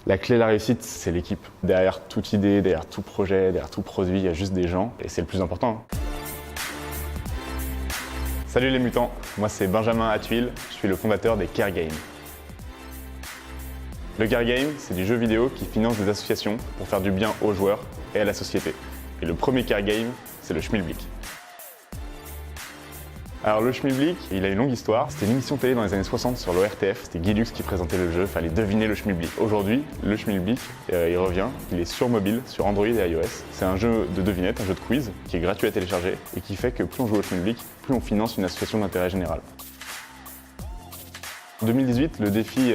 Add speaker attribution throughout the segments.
Speaker 1: La clé de la réussite, c'est l'équipe. Derrière toute idée, derrière tout projet, derrière tout produit, il y a juste des gens et c'est le plus important. Salut les mutants, moi c'est Benjamin Attuil, je suis le fondateur des Care Games. Le Care Game, c'est du jeu vidéo qui finance des associations pour faire du bien aux joueurs et à la société. Et le premier Care Game, c'est le Schmilblick. Alors le Schmilblick, il a une longue histoire. C'était une émission télé dans les années 60 sur l'ORTF. C'était Guy Lux qui présentait le jeu, il fallait deviner le Schmilblick. Aujourd'hui, le Schmilblick, il revient. Il est sur mobile, sur Android et iOS. C'est un jeu de devinette, un jeu de quiz, qui est gratuit à télécharger et qui fait que plus on joue au Schmilblick, plus on finance une association d'intérêt général. En 2018, le défi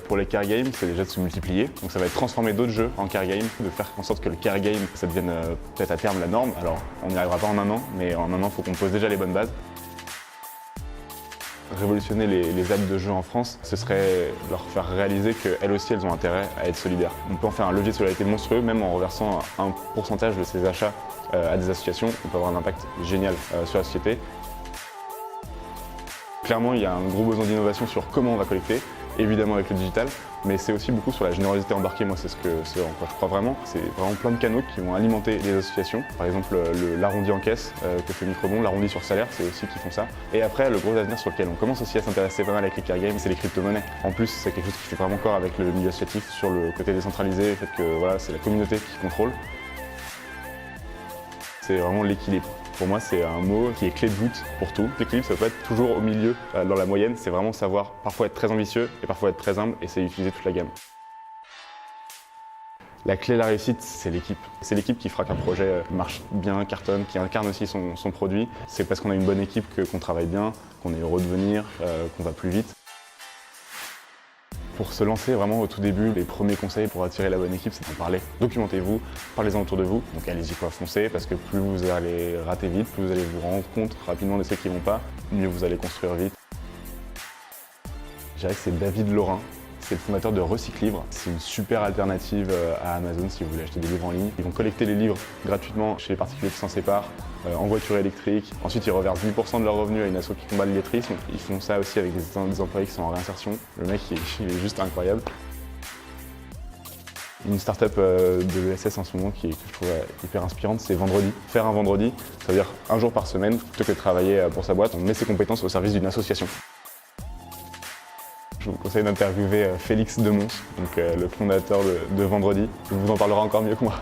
Speaker 1: pour les Care Games, c'est déjà de se multiplier. Donc ça va être transformer d'autres jeux en Care Game, de faire en sorte que le Care Game, ça devienne peut-être à terme la norme. Alors on n'y arrivera pas en un an, mais en un an, il faut qu'on pose déjà les bonnes bases. Révolutionner les apps de jeux en France, ce serait leur faire réaliser qu'elles aussi, elles ont intérêt à être solidaires. On peut en faire un levier de solidarité monstrueux, même en reversant un pourcentage de ces achats à des associations. On peut avoir un impact génial sur la société. Clairement, il y a un gros besoin d'innovation sur comment on va collecter, évidemment avec le digital, mais c'est aussi beaucoup sur la générosité embarquée. Moi, c'est ce en quoi je crois vraiment. C'est vraiment plein de canaux qui vont alimenter les associations. Par exemple, l'arrondi en caisse que fait Microbon, l'arrondi sur salaire, c'est aussi qui font ça. Et après, le gros avenir sur lequel on commence aussi à s'intéresser pas mal avec les Care Games, c'est les crypto-monnaies. En plus, c'est quelque chose qui fait vraiment corps avec le milieu associatif sur le côté décentralisé, le fait que voilà, c'est la communauté qui contrôle. C'est vraiment l'équilibre. Pour moi, c'est un mot qui est clé de voûte pour tout. L'équilibre, ça ne peut pas être toujours au milieu, dans la moyenne. C'est vraiment savoir parfois être très ambitieux et parfois être très humble et c'est utiliser toute la gamme. La clé de la réussite, c'est l'équipe. C'est l'équipe qui fera qu'un projet marche bien, cartonne, qui incarne aussi son produit. C'est parce qu'on a une bonne équipe qu'on travaille bien, qu'on est heureux de venir, qu'on va plus vite. Pour se lancer vraiment au tout début, les premiers conseils pour attirer la bonne équipe, c'est d'en parler. Documentez-vous, parlez-en autour de vous. Donc allez-y quoi, foncez, parce que plus vous allez rater vite, plus vous allez vous rendre compte rapidement de ceux qui ne vont pas, mieux vous allez construire vite. Je dirais que c'est David Laurin. C'est le fondateur de Recyclivre. C'est une super alternative à Amazon si vous voulez acheter des livres en ligne. Ils vont collecter les livres gratuitement chez les particuliers qui s'en séparent, en voiture électrique. Ensuite, ils reversent 10% de leurs revenus à une asso qui combat l'illettrisme. Ils font ça aussi avec des employés qui sont en réinsertion. Le mec, il est juste incroyable. Une start-up de l'ESS en ce moment que je trouve hyper inspirante, c'est Vendredi. Faire un vendredi, ça veut dire un jour par semaine, plutôt que de travailler pour sa boîte, on met ses compétences au service d'une association. Je vous conseille d'interviewer Félix Demons, donc le fondateur de Vendredi. Il vous en parlera encore mieux que moi.